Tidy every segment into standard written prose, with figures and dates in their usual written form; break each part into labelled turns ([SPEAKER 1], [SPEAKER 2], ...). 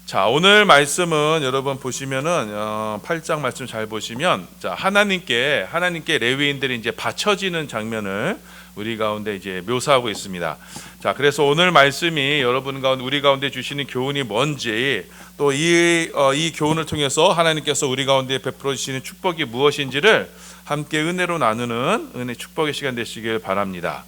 [SPEAKER 1] 자, 오늘 말씀은 여러분 보시면은 8장 말씀 잘 보시면 자, 하나님께 레위인들이 이제 바쳐지는 장면을 우리 가운데 이제 묘사하고 있습니다. 자, 그래서 오늘 말씀이 여러분 가운데 우리 가운데 주시는 교훈이 뭔지 또 이 교훈을 통해서 하나님께서 우리 가운데 베풀어 주시는 축복이 무엇인지를 함께 은혜로 나누는 은혜 축복의 시간 되시길 바랍니다.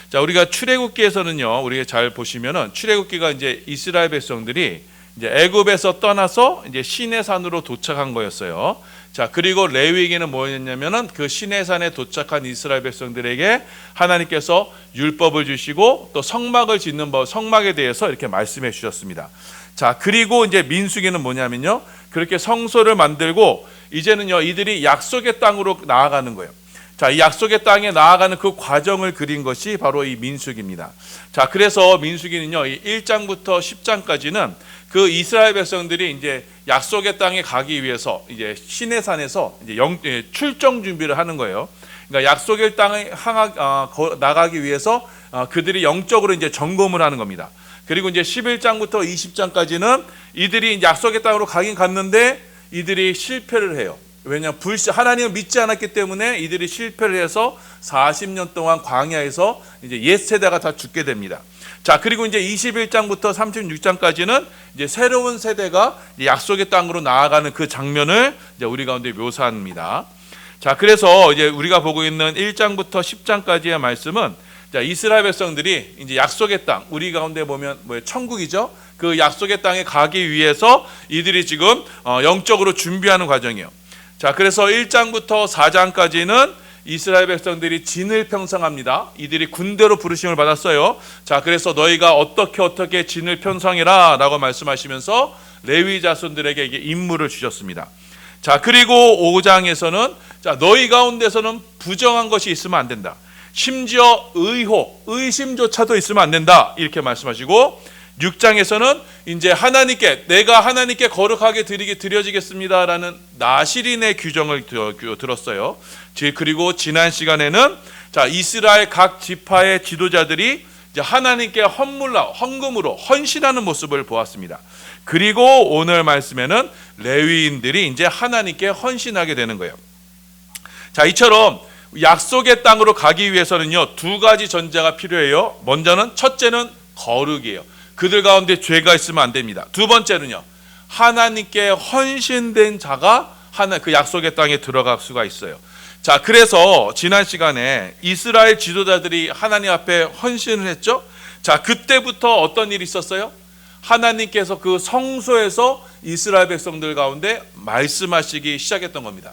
[SPEAKER 1] 자, 우리가 출애굽기에서는요, 우리가 잘 보시면은 출애굽기가 이제 이스라엘 백성들이 이제 애굽에서 떠나서 이제 시내산으로 도착한 거였어요. 자, 그리고 레위기는 뭐였냐면은 그 시내산에 도착한 이스라엘 백성들에게 하나님께서 율법을 주시고 또 성막을 짓는 법, 성막에 대해서 이렇게 말씀해 주셨습니다. 자, 그리고 이제 민수기는 뭐냐면요, 그렇게 성소를 만들고 이제는요, 이들이 약속의 땅으로 나아가는 거예요. 자, 이 약속의 땅에 나아가는 그 과정을 그린 것이 바로 이 민수기입니다. 자, 그래서 민수기는요, 이 1장부터 10장까지는 그 이스라엘 백성들이 이제 약속의 땅에 가기 위해서 이제 시내산에서 이제 출정 준비를 하는 거예요. 그러니까 약속의 땅에 나가기 위해서 그들이 영적으로 이제 점검을 하는 겁니다. 그리고 이제 11장부터 20장까지는 이들이 약속의 땅으로 가긴 갔는데 이들이 실패를 해요. 왜냐하면 하나님을 믿지 않았기 때문에 이들이 실패를 해서 40년 동안 광야에서 이제 옛 세대가 다 죽게 됩니다. 자, 그리고 이제 21장부터 36장까지는 이제 새로운 세대가 약속의 땅으로 나아가는 그 장면을 이제 우리 가운데 묘사합니다. 자, 그래서 이제 우리가 보고 있는 1장부터 10장까지의 말씀은 자, 이스라엘 백성들이 이제 약속의 땅, 우리 가운데 보면 천국이죠. 그 약속의 땅에 가기 위해서 이들이 지금 영적으로 준비하는 과정이에요. 자, 그래서 1장부터 4장까지는 이스라엘 백성들이 진을 편성합니다. 이들이 군대로 부르심을 받았어요. 자, 그래서 너희가 어떻게 진을 편성해라 라고 말씀하시면서 레위 자손들에게 이게 임무를 주셨습니다. 자, 그리고 5장에서는 자, 너희 가운데서는 부정한 것이 있으면 안 된다. 심지어 의심조차도 있으면 안 된다. 이렇게 말씀하시고 6장에서는 이제 내가 하나님께 거룩하게 드려지겠습니다라는 나실인의 규정을 들었어요. 그리고 지난 시간에는 자, 이스라엘 각 지파의 지도자들이 이제 하나님께 헌금으로 헌신하는 모습을 보았습니다. 그리고 오늘 말씀에는 레위인들이 이제 하나님께 헌신하게 되는 거예요. 자, 이처럼 약속의 땅으로 가기 위해서는요, 두 가지 전제가 필요해요. 먼저는 첫째는 거룩이에요. 그들 가운데 죄가 있으면 안 됩니다. 두 번째는요, 하나님께 헌신된 자가 그 약속의 땅에 들어갈 수가 있어요. 자, 그래서 지난 시간에 이스라엘 지도자들이 하나님 앞에 헌신을 했죠. 자, 그때부터 어떤 일이 있었어요? 하나님께서 그 성소에서 이스라엘 백성들 가운데 말씀하시기 시작했던 겁니다.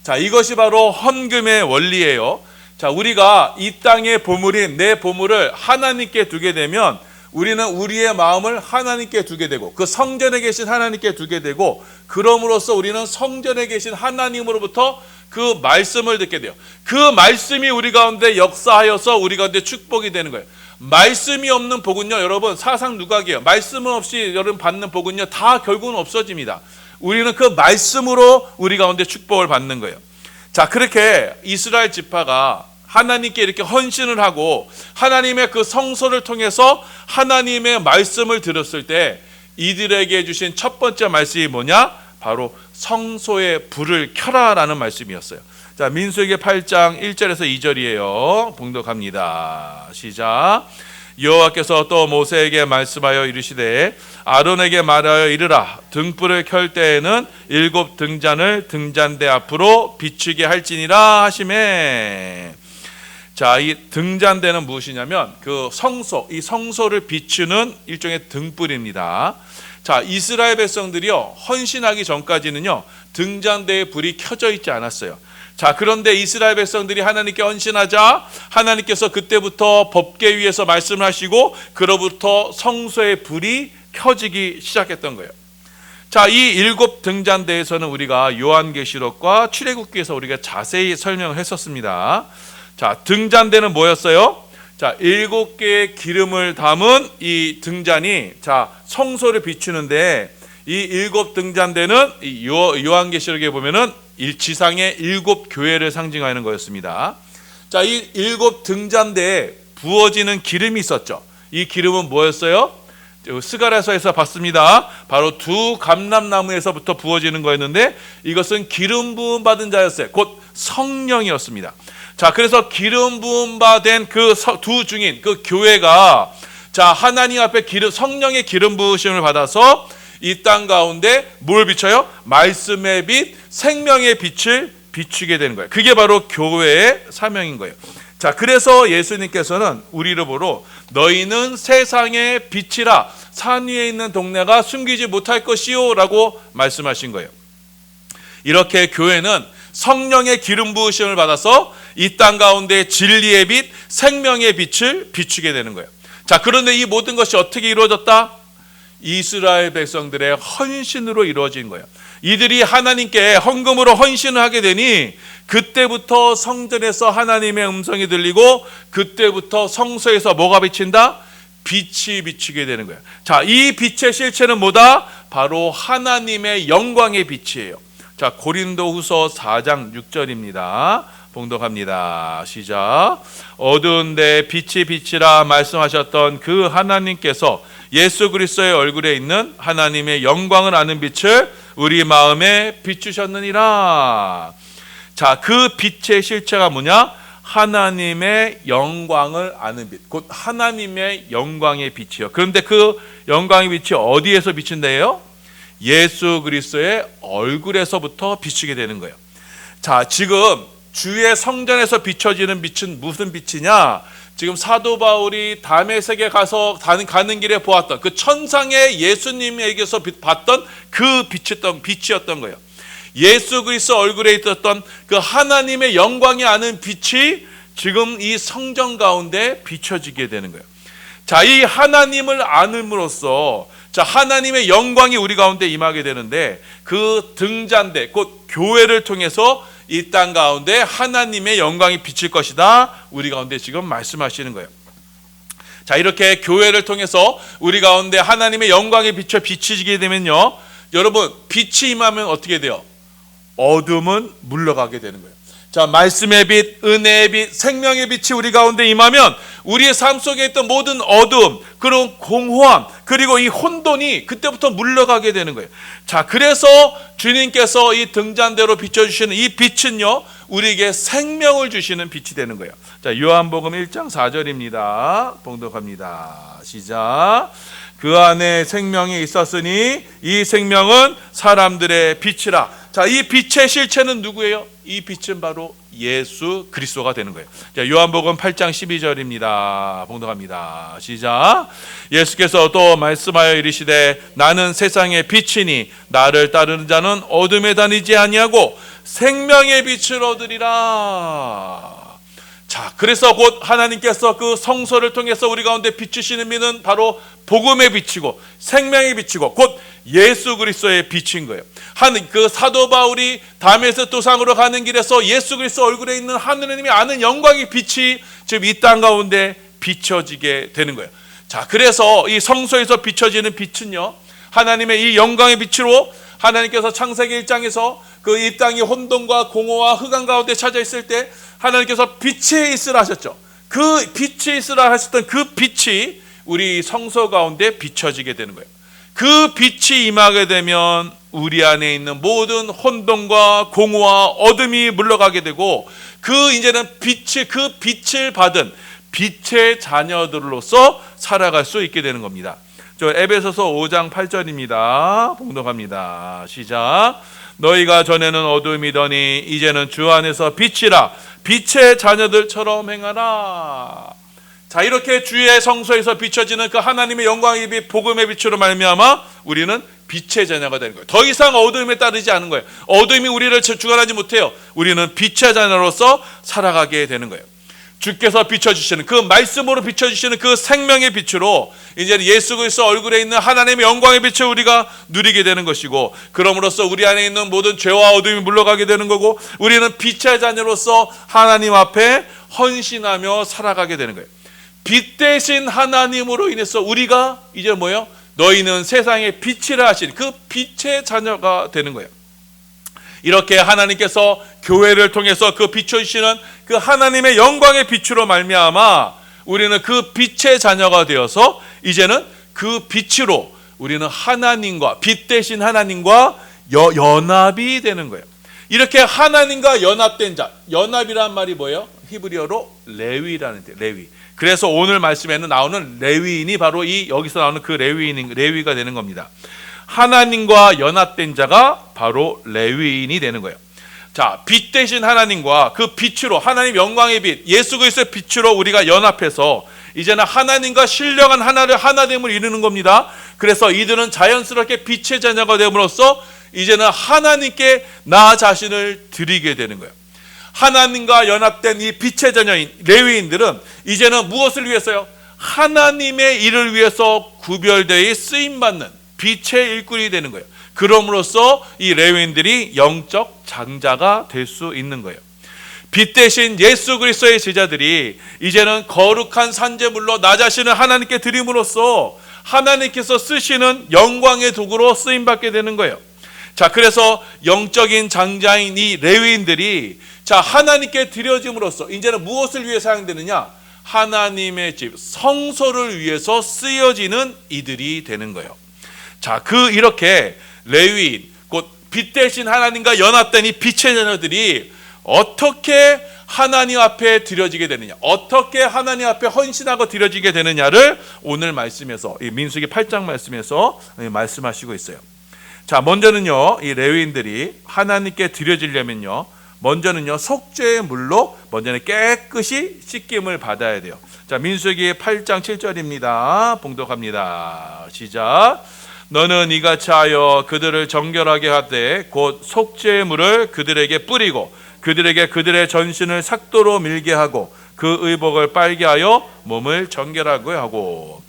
[SPEAKER 1] 자, 이것이 바로 헌금의 원리예요. 자, 우리가 이 땅의 보물인 내 보물을 하나님께 두게 되면 우리는 우리의 마음을 하나님께 두게 되고 그 성전에 계신 하나님께 두게 되고 그럼으로써 우리는 성전에 계신 하나님으로부터 그 말씀을 듣게 돼요. 그 말씀이 우리 가운데 역사하여서 우리 가운데 축복이 되는 거예요. 말씀이 없는 복은요, 여러분 사상 누각이에요. 말씀 없이 여러분 받는 복은요, 다 결국은 없어집니다. 우리는 그 말씀으로 우리 가운데 축복을 받는 거예요. 자, 그렇게 이스라엘 지파가 하나님께 이렇게 헌신을 하고 하나님의 그 성소를 통해서 하나님의 말씀을 들었을 때 이들에게 주신 첫 번째 말씀이 뭐냐? 바로 성소에 불을 켜라라는 말씀이었어요. 자, 민수기 8장 1절에서 2절이에요. 봉독합니다. 시작. 여호와께서 또 모세에게 말씀하여 이르시되 아론에게 말하여 이르라. 등불을 켤 때에는 7 등잔을 등잔대 앞으로 비추게 할지니라 하시매. 자, 이 등잔대는 무엇이냐면 그 성소, 이 성소를 비추는 일종의 등불입니다. 자, 이스라엘 백성들이요, 헌신하기 전까지는요, 등잔대에 불이 켜져 있지 않았어요. 자, 그런데 이스라엘 백성들이 하나님께 헌신하자 하나님께서 그때부터 법궤 위에서 말씀을 하시고 그로부터 성소의 불이 켜지기 시작했던 거예요. 자, 이 7 등잔대에서는 우리가 요한계시록과 출애굽기에서 우리가 자세히 설명을 했었습니다. 자, 등잔대는 뭐였어요? 자, 7개의 기름을 담은 이 등잔이 자, 성소를 비추는데 이 7 등잔대는 이 요한계시록에 보면은 지상의 7 교회를 상징하는 거였습니다. 자, 이 7 등잔대에 부어지는 기름이 있었죠. 이 기름은 뭐였어요? 스가랴서에서 봤습니다. 바로 두 감람나무에서부터 부어지는 거였는데 이것은 기름 부음 받은 자였어요. 곧 성령이었습니다. 자, 그래서 기름 부음 받은 그 두 중인 그 교회가 자, 하나님 앞에 성령의 기름 부으심을 받아서 이 땅 가운데 뭘 비춰요? 말씀의 빛, 생명의 빛을 비추게 되는 거예요. 그게 바로 교회의 사명인 거예요. 자, 그래서 예수님께서는 우리를 보러 너희는 세상의 빛이라 산 위에 있는 동네가 숨기지 못할 것이요 라고 말씀하신 거예요. 이렇게 교회는 성령의 기름 부으심을 받아서 이 땅 가운데 진리의 빛, 생명의 빛을 비추게 되는 거예요. 자, 그런데 이 모든 것이 어떻게 이루어졌다? 이스라엘 백성들의 헌신으로 이루어진 거예요. 이들이 하나님께 헌금으로 헌신을 하게 되니 그때부터 성전에서 하나님의 음성이 들리고 그때부터 성소에서 뭐가 비친다? 빛이 비치게 되는 거예요. 자, 이 빛의 실체는 뭐다? 바로 하나님의 영광의 빛이에요. 자, 고린도후서 4장 6절입니다. 봉독합니다. 시작. 어두운데 빛이 빛이라 말씀하셨던 그 하나님께서 예수 그리스도의 얼굴에 있는 하나님의 영광을 아는 빛을 우리 마음에 비추셨느니라. 자, 그 빛의 실체가 뭐냐? 하나님의 영광을 아는 빛, 곧 하나님의 영광의 빛이요. 그런데 그 영광의 빛이 어디에서 비친대요? 예수 그리스도의 얼굴에서부터 비추게 되는 거예요. 자, 지금 주의 성전에서 비춰지는 빛은 무슨 빛이냐? 지금 사도 바울이 다메섹에 가서 가는 길에 보았던 그 천상의 예수님에게서 봤던 그 빛이었던 거예요. 예수 그리스도 얼굴에 있었던 그 하나님의 영광이 아는 빛이 지금 이 성전 가운데 비춰지게 되는 거예요. 자, 이 하나님을 아는으로써 자, 하나님의 영광이 우리 가운데 임하게 되는데 그 등잔대 곧 교회를 통해서 이 땅 가운데 하나님의 영광이 비칠 것이다. 우리 가운데 지금 말씀하시는 거예요. 자, 이렇게 교회를 통해서 우리 가운데 하나님의 영광이 비치게 되면요, 여러분 빛이 임하면 어떻게 돼요? 어둠은 물러가게 되는 거예요. 자, 말씀의 빛, 은혜의 빛, 생명의 빛이 우리 가운데 임하면 우리의 삶 속에 있던 모든 어둠, 그런 공허함, 그리고 이 혼돈이 그때부터 물러가게 되는 거예요. 자, 그래서 주님께서 이 등잔대로 비춰주시는 이 빛은요, 우리에게 생명을 주시는 빛이 되는 거예요. 자, 요한복음 1장 4절입니다. 봉독합니다. 시작. 그 안에 생명이 있었으니 이 생명은 사람들의 빛이라. 자, 이 빛의 실체는 누구예요? 이 빛은 바로 예수 그리스도가 되는 거예요. 자, 요한복음 8장 12절입니다. 봉독합니다. 시작. 예수께서 또 말씀하여 이르시되 나는 세상의 빛이니 나를 따르는 자는 어둠에 다니지 아니하고 생명의 빛을 얻으리라. 자, 그래서 곧 하나님께서 그 성소를 통해서 우리 가운데 비추시는 빛은 바로 복음의 빛이고 생명의 빛이고 곧 예수 그리스도의 빛인 거예요. 그 사도 바울이 다메섹 도상으로 가는 길에서 예수 그리스도 얼굴에 있는 하느님이 아는 영광의 빛이 지금 이 땅 가운데 비춰지게 되는 거예요. 자, 그래서 이 성소에서 비춰지는 빛은요, 하나님의 이 영광의 빛으로 하나님께서 창세기 1장에서 그 이 땅이 혼돈과 공허와 흑암 가운데 찾아 있을 때 하나님께서 빛이 있으라 하셨죠. 그 빛이 있으라 하셨던 그 빛이 우리 성소 가운데 비춰지게 되는 거예요. 그 빛이 임하게 되면 우리 안에 있는 모든 혼돈과 공허와 어둠이 물러가게 되고 이제는 그 빛을 받은 빛의 자녀들로서 살아갈 수 있게 되는 겁니다. 에베소서 5장 8절입니다. 봉독합니다. 시작. 너희가 전에는 어둠이더니 이제는 주 안에서 빛이라. 빛의 자녀들처럼 행하라. 자, 이렇게 주의 성소에서 비춰지는 그 하나님의 영광의 빛, 복음의 빛으로 말미암아 우리는 빛의 자녀가 되는 거예요. 더 이상 어둠에 따르지 않은 거예요. 어둠이 우리를 주관하지 못해요. 우리는 빛의 자녀로서 살아가게 되는 거예요. 주께서 비춰주시는 그 말씀으로 비춰주시는 그 생명의 빛으로 이제 예수 그리스도 얼굴에 있는 하나님의 영광의 빛을 우리가 누리게 되는 것이고, 그럼으로써 우리 안에 있는 모든 죄와 어둠이 물러가게 되는 거고, 우리는 빛의 자녀로서 하나님 앞에 헌신하며 살아가게 되는 거예요. 빛 대신 하나님으로 인해서 우리가 이제 뭐예요? 너희는 세상의 빛이라 하신 그 빛의 자녀가 되는 거예요. 이렇게 하나님께서 교회를 통해서 그 비춰주시는 그 하나님의 영광의 빛으로 말미암아 우리는 그 빛의 자녀가 되어서 이제는 그 빛으로 우리는 하나님과, 빛 대신 하나님과 연합이 되는 거예요. 이렇게 하나님과 연합된 자, 연합이란 말이 뭐예요? 히브리어로 레위라는 데, 레위. 그래서 오늘 말씀에는 나오는 레위인이 바로 여기서 나오는 그 레위가 되는 겁니다. 하나님과 연합된 자가 바로 레위인이 되는 거예요. 자, 빛 대신 하나님과 그 빛으로, 하나님 영광의 빛, 예수 그리스도의 빛으로 우리가 연합해서 이제는 하나님과 신령한 하나됨을 이루는 겁니다. 그래서 이들은 자연스럽게 빛의 자녀가 됨으로써 이제는 하나님께 나 자신을 드리게 되는 거예요. 하나님과 연합된 이 빛의 자녀인 레위인들은 이제는 무엇을 위해서요? 하나님의 일을 위해서 구별되어 쓰임받는 빛의 일꾼이 되는 거예요. 그럼으로써 이 레위인들이 영적 장자가 될 수 있는 거예요. 빛 대신 예수 그리스도의 제자들이 이제는 거룩한 산제물로 나 자신을 하나님께 드림으로써 하나님께서 쓰시는 영광의 도구로 쓰임받게 되는 거예요. 자, 그래서 영적인 장자인 이 레위인들이 자, 하나님께 드려짐으로써 이제는 무엇을 위해 사용되느냐? 하나님의 집, 성소를 위해서 쓰여지는 이들이 되는 거예요. 자, 이렇게 레위인, 곧 빛 대신 하나님과 연합된 이 빛의 자녀들이 어떻게 하나님 앞에 드려지게 되느냐, 어떻게 하나님 앞에 헌신하고 드려지게 되느냐를 오늘 말씀에서, 이 민수기 8장 말씀에서 말씀하시고 있어요. 자, 먼저는요, 이 레위인들이 하나님께 드려지려면요, 먼저는요, 속죄의 물로 먼저는 깨끗이 씻김을 받아야 돼요. 자, 민수기 8장 7절입니다. 봉독합니다. 시작. 너는 이같이 하여 그들을 정결하게 하되 곧 속죄의 물을 그들에게 뿌리고 그들에게 그들의 전신을 삭도로 밀게 하고 그 의복을 빨게 하여 몸을 정결하게 하고.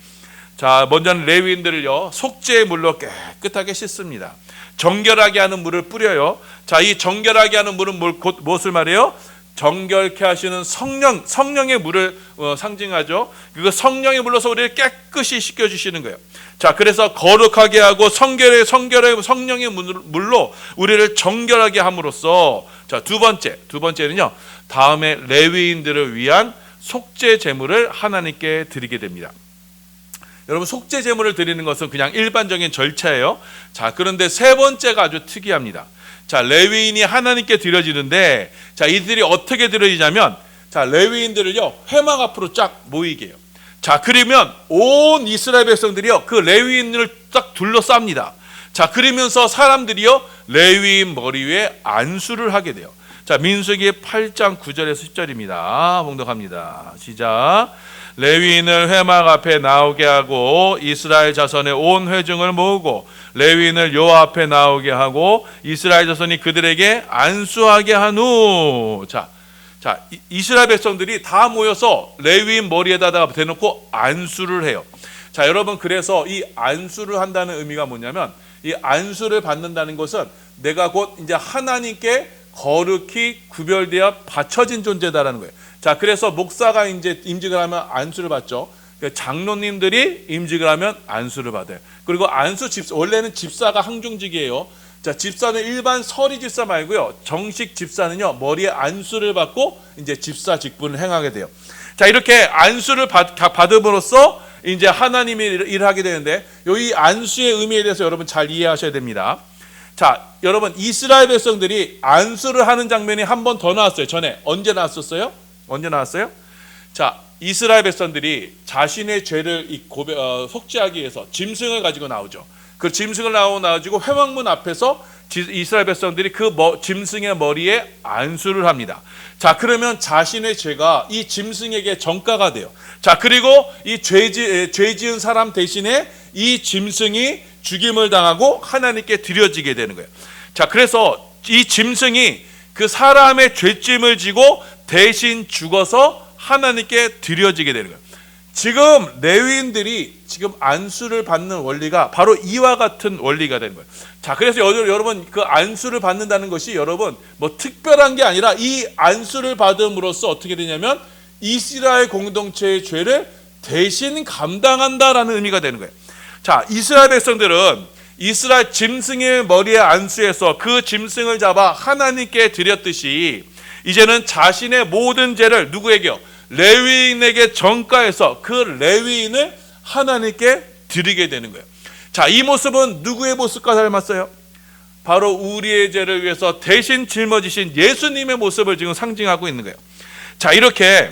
[SPEAKER 1] 자, 먼저는 레위인들을요, 속죄의 물로 깨끗하게 씻습니다. 정결하게 하는 물을 뿌려요. 자, 이 정결하게 하는 물은 곧 무엇을 말해요? 정결케 하시는 성령의 물을 상징하죠. 그 성령의 물로서 우리를 깨끗이 씻겨주시는 거예요. 자, 그래서 거룩하게 하고 성령의 물로 우리를 정결하게 함으로써, 자, 두 번째는요, 다음에 레위인들을 위한 속죄 제물을 하나님께 드리게 됩니다. 여러분, 속죄 제물을 드리는 것은 그냥 일반적인 절차예요. 자, 그런데 세 번째가 아주 특이합니다. 자, 레위인이 하나님께 드려지는데, 자, 이들이 어떻게 드려지냐면, 자, 레위인들을요, 회막 앞으로 쫙 모이게 해요. 자, 그러면 온 이스라엘 백성들이요, 그 레위인을 딱 둘러쌉니다. 자, 그러면서 사람들이요, 레위인 머리 위에 안수를 하게 돼요. 자, 민수기 8장 9절에서 10절입니다. 봉독합니다. 시작. 레위인을 회막 앞에 나오게 하고 이스라엘 자손의 온 회중을 모으고 레위인을 여호와 앞에 나오게 하고 이스라엘 자손이 그들에게 안수하게 한 후. 자, 이스라엘 백성들이 다 모여서 레위인 머리에다가 대놓고 안수를 해요. 자, 여러분, 그래서 이 안수를 한다는 의미가 뭐냐면, 이 안수를 받는다는 것은 내가 곧 이제 하나님께 거룩히 구별되어 바쳐진 존재다라는 거예요. 자, 그래서 목사가 이제 임직을 하면 안수를 받죠. 장로님들이 임직을 하면 안수를 받아요. 그리고 원래는 집사가 항중직이에요. 자, 집사는 일반 서리 집사 말고요, 정식 집사는요, 머리에 안수를 받고 이제 집사 직분을 행하게 돼요. 자, 이렇게 안수를 받음으로써 이제 하나님이 일을 하게 되는데, 이 안수의 의미에 대해서 여러분 잘 이해하셔야 됩니다. 자, 여러분, 이스라엘 백성들이 안수를 하는 장면이 한 번 더 나왔어요. 전에 언제 나왔었어요? 자, 이스라엘 백성들이 자신의 죄를 속죄하기 위해서 짐승을 가지고 나오죠. 그 짐승을 나가지고 회막문 앞에서 이스라엘 백성들이 그 짐승의 머리에 안수를 합니다. 자, 그러면 자신의 죄가 이 짐승에게 전가가 돼요. 자, 그리고 이 죄 지은 사람 대신에 이 짐승이 죽임을 당하고 하나님께 드려지게 되는 거예요. 자, 그래서 이 짐승이 그 사람의 죄짐을 지고 대신 죽어서 하나님께 드려지게 되는 거예요. 지금 레위인들이 지금 안수를 받는 원리가 바로 이와 같은 원리가 되는 거예요. 자, 그래서 여러분, 그 안수를 받는다는 것이 여러분 뭐 특별한 게 아니라, 이 안수를 받음으로써 어떻게 되냐면 이스라엘 공동체의 죄를 대신 감당한다라는 의미가 되는 거예요. 자, 이스라엘 백성들은 이스라엘 짐승의 머리에 안수해서 그 짐승을 잡아 하나님께 드렸듯이 이제는 자신의 모든 죄를 누구에게요? 레위인에게 전가해서 그 레위인을 하나님께 드리게 되는 거예요. 자, 이 모습은 누구의 모습과 닮았어요? 바로 우리의 죄를 위해서 대신 짊어지신 예수님의 모습을 지금 상징하고 있는 거예요. 자, 이렇게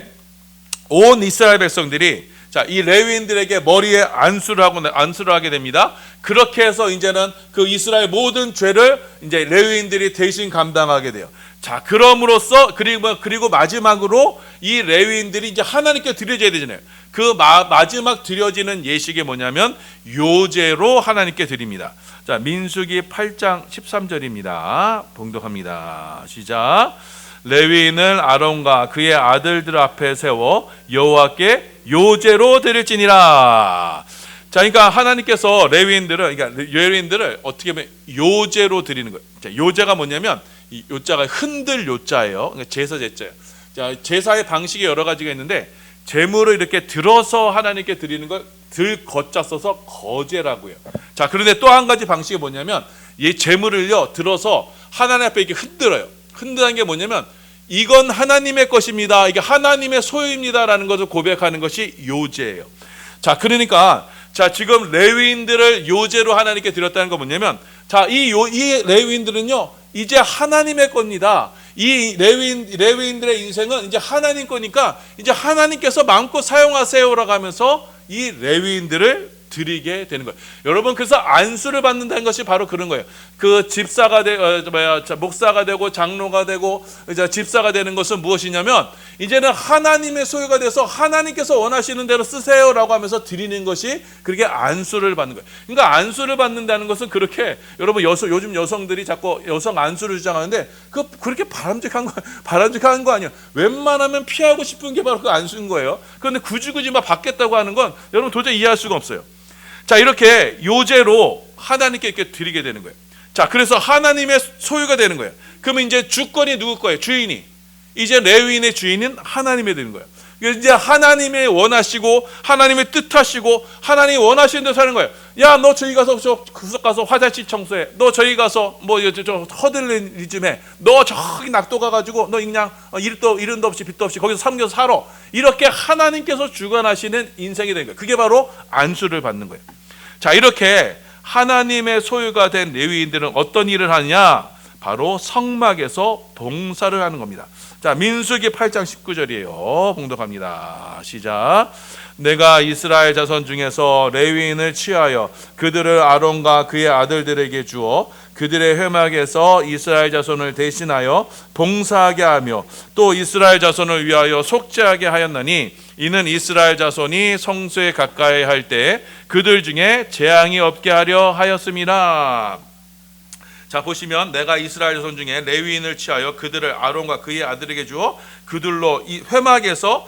[SPEAKER 1] 온 이스라엘 백성들이 자, 이 레위인들에게 머리에 안수를 하게 됩니다. 그렇게 해서 이제는 그 이스라엘 모든 죄를 이제 레위인들이 대신 감당하게 돼요. 자, 그럼으로써 그리고 마지막으로 이 레위인들이 이제 하나님께 드려져야 되잖아요. 그 마지막 드려지는 예식이 뭐냐면 요제로 하나님께 드립니다. 자, 민수기 8장 13절입니다. 봉독합니다. 시작. 레위인은 아론과 그의 아들들 앞에 세워 여호와께 요제로 드릴지니라. 자, 그러니까 하나님께서 레위인들을 어떻게 보면 요제로 드리는 거예요. 자, 요제가 뭐냐면 이 요자가 흔들 요자예요. 그러니까 제사 제자예요. 자, 제사의 방식이 여러 가지가 있는데 제물을 이렇게 들어서 하나님께 드리는 걸 들거자 써서 거제라고요. 자, 그런데 또 한 가지 방식이 뭐냐면 이 제물을요 들어서 하나님 앞에 이렇게 흔들어요. 흔드는 게 뭐냐면 이건 하나님의 것입니다. 이게 하나님의 소유입니다라는 것을 고백하는 것이 요제예요. 자, 그러니까 자, 지금 레위인들을 요제로 하나님께 드렸다는 건 뭐냐면 자, 이 레위인들은요 이제 하나님의 겁니다. 이 레위인들의 인생은 이제 하나님 거니까 이제 하나님께서 마음껏 사용하세요라고 하면서 이 레위인들을 드리게 되는 거예요. 여러분, 그래서 안수를 받는다는 것이 바로 그런 거예요. 그 집사가 목사가 되고 장로가 되고 집사가 되는 것은 무엇이냐면 이제는 하나님의 소유가 돼서 하나님께서 원하시는 대로 쓰세요라고 하면서 드리는 것이 그렇게 안수를 받는 거예요. 그러니까 안수를 받는다는 것은 그렇게 여러분 요즘 여성들이 자꾸 여성 안수를 주장하는데 그렇게 바람직한 거 아니에요. 웬만하면 피하고 싶은 게 바로 그 안수인 거예요. 그런데 굳이 막 받겠다고 하는 건 여러분 도저히 이해할 수가 없어요. 자, 이렇게 요제로 하나님께 이렇게 드리게 되는 거예요. 자, 그래서 하나님의 소유가 되는 거예요. 그러면 이제 주권이 누구 거예요? 주인이. 이제 레위인의 주인은 하나님이 되는 거예요. 이제 하나님의 원하시고 하나님의 뜻하시고 하나님이 원하시는 대로 사는 거예요. 야, 너 저기 가서 저 구석 가서 화장실 청소해. 너 저기 가서 저 허들리즘 해. 너 저기 낙도 가가지고 너 그냥 이른도 없이 빚도 없이 거기서 삼겨서 살아. 이렇게 하나님께서 주관하시는 인생이 되는 거예요. 그게 바로 안수를 받는 거예요. 자, 이렇게 하나님의 소유가 된 레위인들은 어떤 일을 하느냐? 바로 성막에서 봉사를 하는 겁니다. 자, 민수기 8장 19절이에요. 봉독합니다. 시작. 내가 이스라엘 자손 중에서 레위인을 취하여 그들을 아론과 그의 아들들에게 주어 그들의 회막에서 이스라엘 자손을 대신하여 봉사하게 하며 또 이스라엘 자손을 위하여 속죄하게 하였나니 이는 이스라엘 자손이 성소에 가까이 할 때 그들 중에 재앙이 없게 하려 하였음이라. 자, 보시면 내가 이스라엘 자손 중에 레위인을 취하여 그들을 아론과 그의 아들에게 주어 그들로 이 회막에서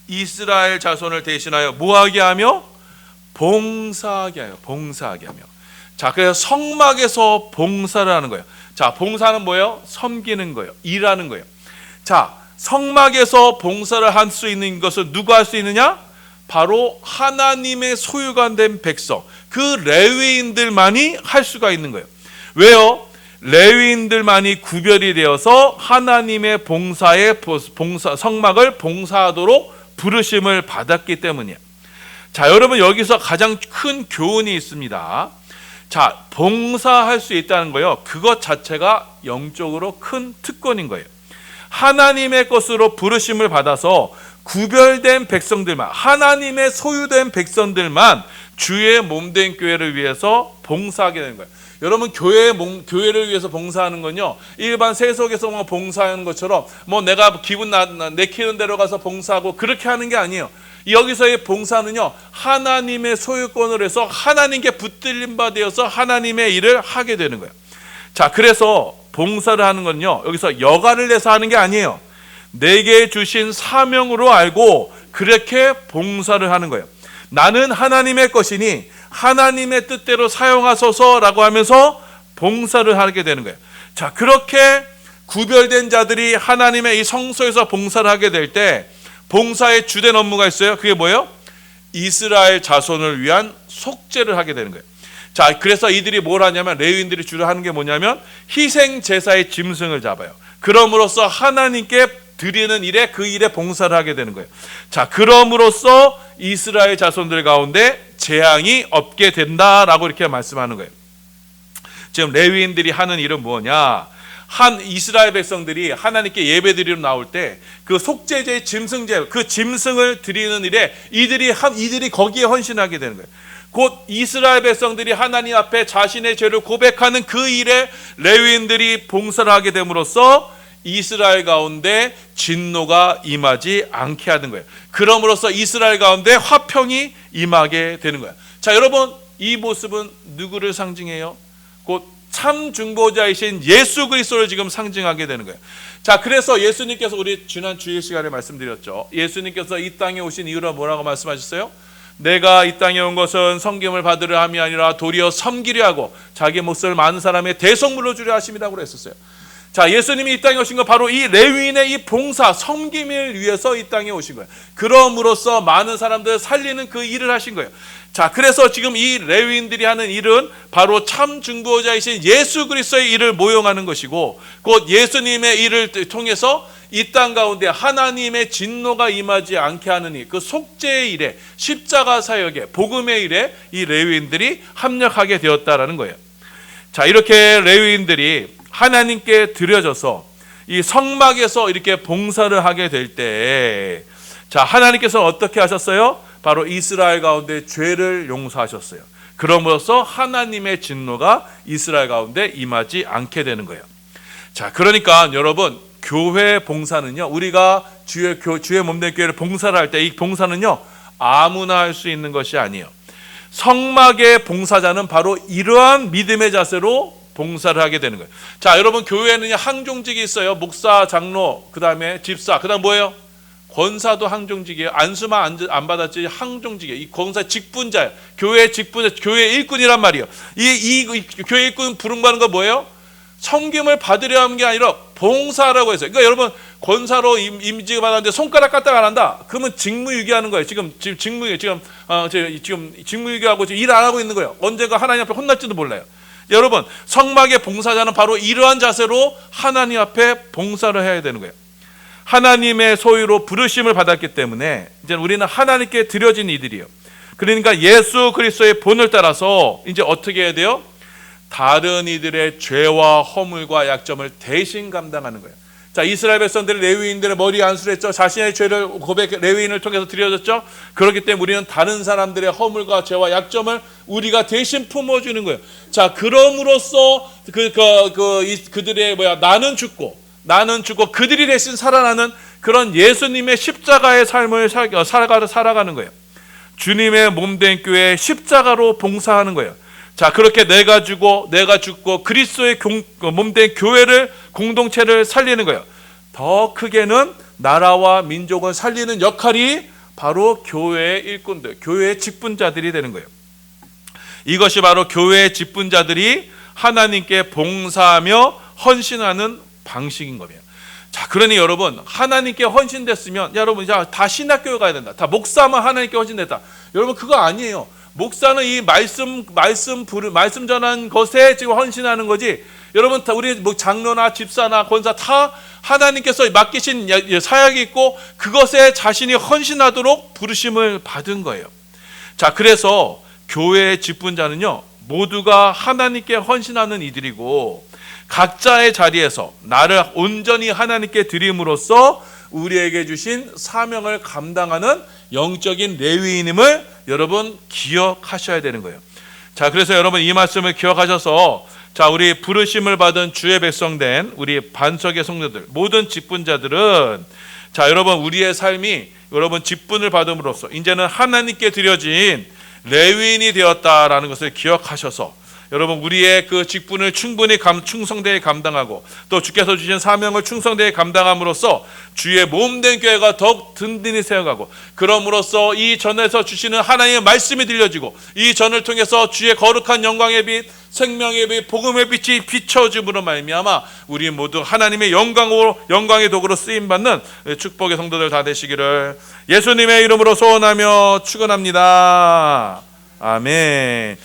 [SPEAKER 1] 이스라엘 자손을 대신하여 뭐하게 하며? 봉사하게 하며. 자, 그래서 성막에서 봉사를 하는 거예요. 자, 봉사는 뭐예요? 섬기는 거예요. 일하는 거예요. 자, 성막에서 봉사를 할 수 있는 것은 누가 할 수 있느냐? 바로 하나님의 소유가 된 백성, 그 레위인들만이 할 수가 있는 거예요. 왜요? 레위인들만이 구별이 되어서 하나님의 성막을 봉사하도록 부르심을 받았기 때문이에요. 자, 여러분, 여기서 가장 큰 교훈이 있습니다. 자, 봉사할 수 있다는 거요, 그것 자체가 영적으로 큰 특권인 거예요. 하나님의 것으로 부르심을 받아서 구별된 백성들만, 하나님의 소유된 백성들만 주의 몸된 교회를 위해서 봉사하게 되는 거예요. 여러분, 교회를 위해서 봉사하는 건요, 일반 세속에서 봉사하는 것처럼 내가 기분 내키는 대로 가서 봉사하고 그렇게 하는 게 아니에요. 여기서의 봉사는요, 하나님의 소유권을 해서 하나님께 붙들림 바 되어서 하나님의 일을 하게 되는 거예요. 자, 그래서 봉사를 하는 건요, 여기서 여가를 내서 하는 게 아니에요. 내게 주신 사명으로 알고 그렇게 봉사를 하는 거예요. 나는 하나님의 것이니 하나님의 뜻대로 사용하소서라고 하면서 봉사를 하게 되는 거예요. 자, 그렇게 구별된 자들이 하나님의 이 성소에서 봉사를 하게 될 때 봉사의 주된 업무가 있어요. 그게 뭐예요? 이스라엘 자손을 위한 속죄를 하게 되는 거예요. 자, 그래서 이들이 뭘 하냐면, 레위인들이 주로 하는 게 뭐냐면 희생 제사의 짐승을 잡아요. 그럼으로써 하나님께 드리는 일에 그 일에 봉사를 하게 되는 거예요. 자, 그럼으로써 이스라엘 자손들 가운데 재앙이 없게 된다라고 이렇게 말씀하는 거예요. 지금 레위인들이 하는 일은 뭐냐? 한 이스라엘 백성들이 하나님께 예배드리러 나올 때 그 속죄제, 짐승제, 그 짐승을 드리는 일에 이들이 거기에 헌신하게 되는 거예요. 곧 이스라엘 백성들이 하나님 앞에 자신의 죄를 고백하는 그 일에 레위인들이 봉사를 하게 됨으로써 이스라엘 가운데 진노가 임하지 않게 하는 거예요. 그럼으로써 이스라엘 가운데 화평이 임하게 되는 거예요. 자, 여러분, 이 모습은 누구를 상징해요? 곧 참 중보자이신 예수 그리스도를 지금 상징하게 되는 거예요. 자, 그래서 예수님께서 우리 지난 주일 시간에 말씀드렸죠. 예수님께서 이 땅에 오신 이유가 뭐라고 말씀하셨어요? 내가 이 땅에 온 것은 섬김을 받으려 함이 아니라 도리어 섬기려 하고 자기 몫을 많은 사람의 대속물로 주려 하심이라고 했었어요. 자, 예수님이 이 땅에 오신 건 바로 이 레위인의 이 봉사, 섬김을 위해서 이 땅에 오신 거예요. 그럼으로써 많은 사람들을 살리는 그 일을 하신 거예요. 자, 그래서 지금 이 레위인들이 하는 일은 바로 참 중보자이신 예수 그리스도의 일을 모형하는 것이고, 곧 예수님의 일을 통해서 이 땅 가운데 하나님의 진노가 임하지 않게 하는 일, 그 속죄의 일에, 십자가 사역에, 복음의 일에 이 레위인들이 합력하게 되었다라는 거예요. 자, 이렇게 레위인들이 하나님께 드려져서 이 성막에서 이렇게 봉사를 하게 될 때, 자, 하나님께서 어떻게 하셨어요? 바로 이스라엘 가운데 죄를 용서하셨어요. 그러므로써 하나님의 진노가 이스라엘 가운데 임하지 않게 되는 거예요. 자, 그러니까 여러분, 교회 봉사는요, 우리가 주의 몸된 교회를 봉사를 할 때 이 봉사는요, 아무나 할 수 있는 것이 아니에요. 성막의 봉사자는 바로 이러한 믿음의 자세로 봉사를 하게 되는 거예요. 자, 여러분, 교회에는 항종직이 있어요. 목사, 장로, 그 다음에 집사, 그 다음 뭐예요? 권사도 항종직이에요. 안수만 안 받았지 항종직이에요. 이 권사 직분자예요. 교회 직분자, 교회 일꾼이란 말이에요. 이 교회 일꾼 부름받는 거 뭐예요? 섬김을 받으려 하는 게 아니라 봉사라고 했어요. 그러니까 여러분, 권사로 임직을 받았는데 손가락 까딱 안 한다? 그러면 직무유기하는 거예요. 지금 직무유기하고 일 안 하고 있는 거예요. 언젠가 하나님 앞에 혼날지도 몰라요. 여러분, 성막의 봉사자는 바로 이러한 자세로 하나님 앞에 봉사를 해야 되는 거예요. 하나님의 소유로 부르심을 받았기 때문에 이제 우리는 하나님께 드려진 이들이에요. 그러니까 예수 그리스도의 본을 따라서 이제 어떻게 해야 돼요? 다른 이들의 죄와 허물과 약점을 대신 감당하는 거예요. 자, 이스라엘 백성들이 레위인들의 머리에 안수를 했죠. 자신의 죄를 레위인을 통해서 드려졌죠. 그렇기 때문에 우리는 다른 사람들의 허물과 죄와 약점을 우리가 대신 품어주는 거예요. 자, 그럼으로써 그들의 나는 죽고 그들이 대신 살아나는 그런 예수님의 십자가의 삶을 살아가는 거예요. 주님의 몸된 교회 십자가로 봉사하는 거예요. 자, 그렇게 내가 죽고 그리스도의 몸된 교회를, 공동체를 살리는 거예요. 더 크게는 나라와 민족을 살리는 역할이 바로 교회의 일꾼들, 교회의 직분자들이 되는 거예요. 이것이 바로 교회의 직분자들이 하나님께 봉사하며 헌신하는 방식인 겁니다. 자, 그러니 여러분, 하나님께 헌신됐으면, 여러분, 다 신학교에 가야 된다. 다 목사만 하나님께 헌신됐다. 여러분, 그거 아니에요. 목사는 이 말씀 전한 것에 지금 헌신하는 거지. 여러분, 다 우리 장로나 집사나 권사 다 하나님께서 맡기신 사역이 있고 그것에 자신이 헌신하도록 부르심을 받은 거예요. 자, 그래서 교회의 직분자는요, 모두가 하나님께 헌신하는 이들이고, 각자의 자리에서 나를 온전히 하나님께 드림으로써 우리에게 주신 사명을 감당하는 영적인 레위인임을 여러분 기억하셔야 되는 거예요. 자, 그래서 여러분 이 말씀을 기억하셔서, 자, 우리 부르심을 받은 주의 백성된 우리 반석의 성도들, 모든 직분자들은, 자, 여러분 우리의 삶이 여러분 직분을 받음으로써 이제는 하나님께 드려진 레위인이 되었다라는 것을 기억하셔서, 여러분 우리의 그 직분을 충분히 충성되게 감당하고 또 주께서 주신 사명을 충성되게 감당함으로써 주의 몸된 교회가 더욱 든든히 세워가고, 그럼으로써 이 전에서 주시는 하나님의 말씀이 들려지고 이 전을 통해서 주의 거룩한 영광의 빛, 생명의 빛, 복음의 빛이 비춰짐으로 말미암아 우리 모두 하나님의 영광의 도구로 쓰임받는 축복의 성도들 다 되시기를 예수님의 이름으로 소원하며 축원합니다. 아멘.